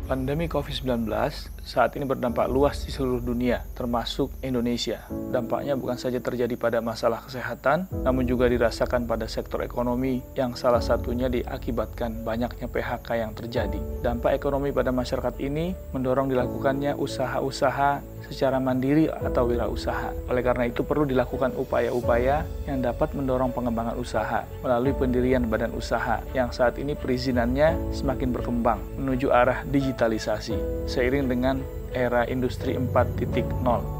Pandemi COVID-19 saat ini berdampak luas di seluruh dunia, termasuk Indonesia. Dampaknya bukan saja terjadi pada masalah kesehatan, namun juga dirasakan pada sektor ekonomi yang salah satunya diakibatkan banyaknya PHK yang terjadi. Dampak ekonomi pada masyarakat ini mendorong dilakukannya usaha-usaha secara mandiri atau wirausaha. Oleh karena itu perlu dilakukan upaya-upaya yang dapat mendorong pengembangan usaha melalui pendirian badan usaha yang saat ini perizinannya semakin berkembang menuju arah digitalisasi seiring dengan era industri 4.0,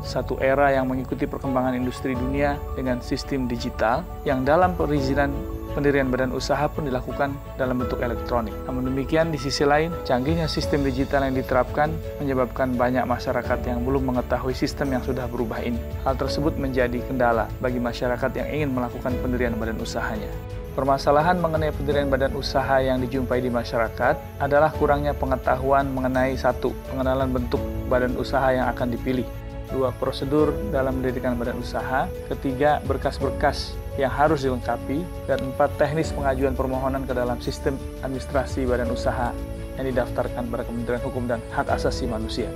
satu era yang mengikuti perkembangan industri dunia dengan sistem digital yang dalam perizinan pendirian badan usaha pun dilakukan dalam bentuk elektronik. Namun demikian, di sisi lain, canggihnya sistem digital yang diterapkan menyebabkan banyak masyarakat yang belum mengetahui sistem yang sudah berubah ini. Hal tersebut menjadi kendala bagi masyarakat yang ingin melakukan pendirian badan usahanya. Permasalahan mengenai pendirian badan usaha yang dijumpai di masyarakat adalah kurangnya pengetahuan mengenai satu, pengenalan bentuk badan usaha yang akan dipilih. Dua, prosedur dalam mendirikan badan usaha. Ketiga, berkas-berkas yang harus dilengkapi. Dan empat, teknis pengajuan permohonan ke dalam sistem administrasi badan usaha yang didaftarkan pada Kementerian Hukum dan Hak Asasi Manusia.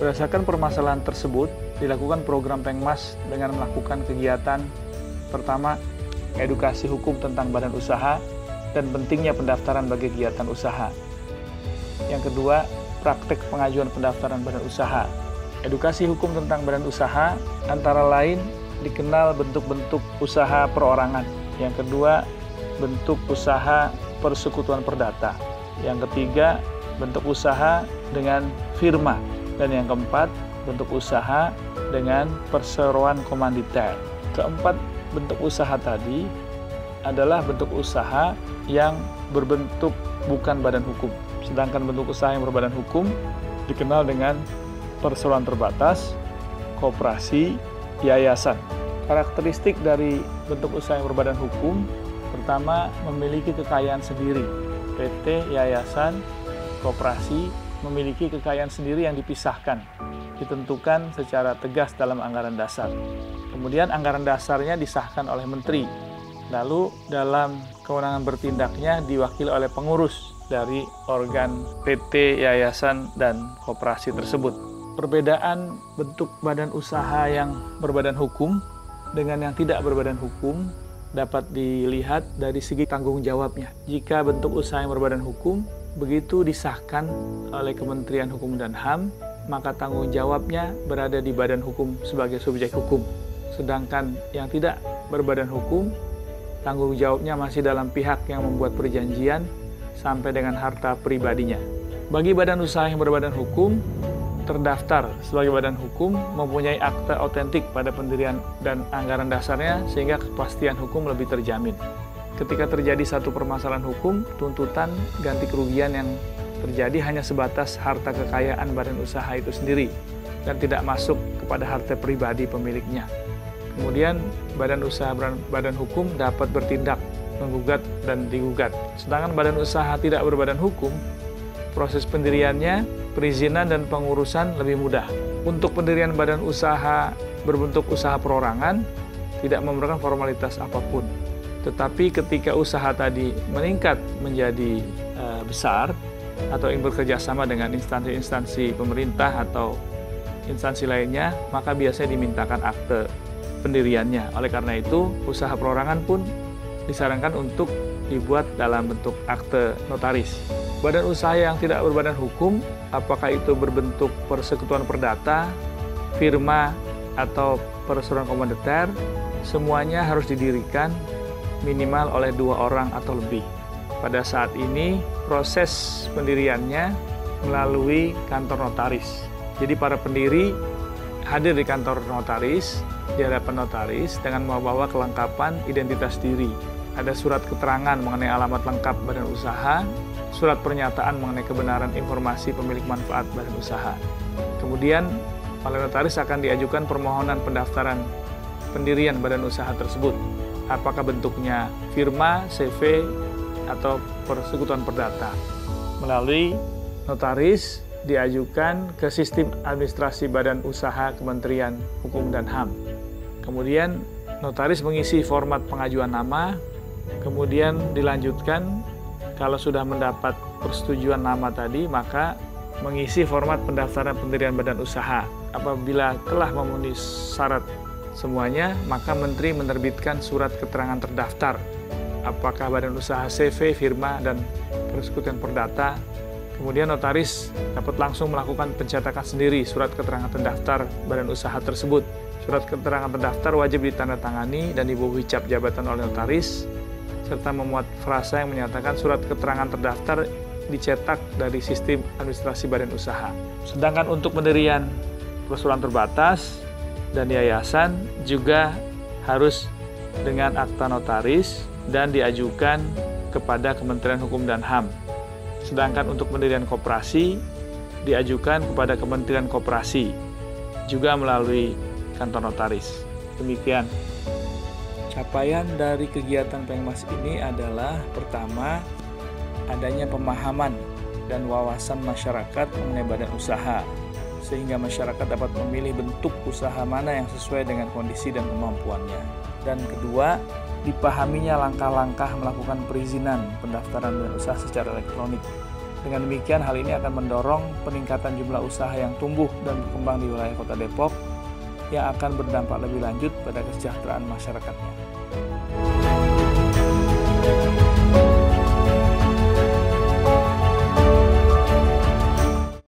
Berdasarkan permasalahan tersebut, dilakukan program Pengmas dengan melakukan kegiatan pertama, edukasi hukum tentang badan usaha dan pentingnya pendaftaran bagi kegiatan usaha. Yang kedua, praktek pengajuan pendaftaran badan usaha. Edukasi hukum tentang badan usaha antara lain dikenal bentuk-bentuk usaha perorangan. Yang kedua, bentuk usaha persekutuan perdata. Yang ketiga, bentuk usaha dengan firma. Dan yang keempat, bentuk usaha dengan perseroan komanditer. Keempat, bentuk usaha tadi adalah bentuk usaha yang berbentuk bukan badan hukum. Sedangkan bentuk usaha yang berbadan hukum dikenal dengan perseroan terbatas, koperasi, yayasan. Karakteristik dari bentuk usaha yang berbadan hukum, pertama, memiliki kekayaan sendiri. PT, yayasan, koperasi memiliki kekayaan sendiri yang dipisahkan, ditentukan secara tegas dalam anggaran dasar. Kemudian anggaran dasarnya disahkan oleh menteri. Lalu dalam kewenangan bertindaknya diwakili oleh pengurus dari organ PT, yayasan, dan koperasi tersebut. Perbedaan bentuk badan usaha yang berbadan hukum dengan yang tidak berbadan hukum dapat dilihat dari segi tanggung jawabnya. Jika bentuk usaha yang berbadan hukum begitu disahkan oleh Kementerian Hukum dan HAM, maka tanggung jawabnya berada di badan hukum sebagai subjek hukum. Sedangkan yang tidak berbadan hukum, tanggung jawabnya masih dalam pihak yang membuat perjanjian sampai dengan harta pribadinya. Bagi badan usaha yang berbadan hukum, terdaftar sebagai badan hukum mempunyai akta otentik pada pendirian dan anggaran dasarnya sehingga kepastian hukum lebih terjamin. Ketika terjadi satu permasalahan hukum, tuntutan ganti kerugian yang terjadi hanya sebatas harta kekayaan badan usaha itu sendiri dan tidak masuk kepada harta pribadi pemiliknya. Kemudian badan usaha badan hukum dapat bertindak, menggugat dan digugat. Sedangkan badan usaha tidak berbadan hukum, proses pendiriannya, perizinan dan pengurusan lebih mudah. Untuk pendirian badan usaha berbentuk usaha perorangan tidak memerlukan formalitas apapun. Tetapi ketika usaha tadi meningkat menjadi besar atau ingin bekerja sama dengan instansi-instansi pemerintah atau instansi lainnya, maka biasanya dimintakan akte pendiriannya. Oleh karena itu, usaha perorangan pun disarankan untuk dibuat dalam bentuk akte notaris. Badan usaha yang tidak berbadan hukum, apakah itu berbentuk persekutuan perdata, firma, atau perseroan komanditer, semuanya harus didirikan minimal oleh 2 orang atau lebih. Pada saat ini, proses pendiriannya melalui kantor notaris. Jadi para pendiri hadir di kantor notaris, di hadapan notaris dengan membawa kelengkapan identitas diri. Ada surat keterangan mengenai alamat lengkap badan usaha, surat pernyataan mengenai kebenaran informasi pemilik manfaat badan usaha. Kemudian, oleh notaris akan diajukan permohonan pendaftaran pendirian badan usaha tersebut. Apakah bentuknya firma, CV, atau persekutuan perdata. Melalui notaris diajukan ke sistem administrasi badan usaha Kementerian Hukum dan HAM. Kemudian notaris mengisi format pengajuan nama, kemudian dilanjutkan Kalau sudah mendapat persetujuan nama tadi, maka mengisi format pendaftaran pendirian badan usaha. Apabila telah memenuhi syarat semuanya, maka Menteri menerbitkan surat keterangan terdaftar. Apakah badan usaha CV, firma, dan persekutuan perdata. Kemudian notaris dapat langsung melakukan pencetakan sendiri surat keterangan terdaftar badan usaha tersebut. Surat keterangan terdaftar wajib ditandatangani dan dibawahi cap jabatan oleh notaris, serta memuat frasa yang menyatakan surat keterangan terdaftar dicetak dari sistem administrasi badan usaha. Sedangkan untuk pendirian perusahaan terbatas dan yayasan juga harus dengan akta notaris dan diajukan kepada Kementerian Hukum dan HAM. Sedangkan untuk pendirian koperasi diajukan kepada Kementerian Koperasi, juga melalui kantor notaris. Demikian. Capaian dari kegiatan Pengmas ini adalah pertama, adanya pemahaman dan wawasan masyarakat mengenai badan usaha, sehingga masyarakat dapat memilih bentuk usaha mana yang sesuai dengan kondisi dan kemampuannya. Dan kedua, dipahaminya langkah-langkah melakukan perizinan pendaftaran badan usaha secara elektronik. Dengan demikian, hal ini akan mendorong peningkatan jumlah usaha yang tumbuh dan berkembang di wilayah Kota Depok, yang akan berdampak lebih lanjut pada kesejahteraan masyarakatnya.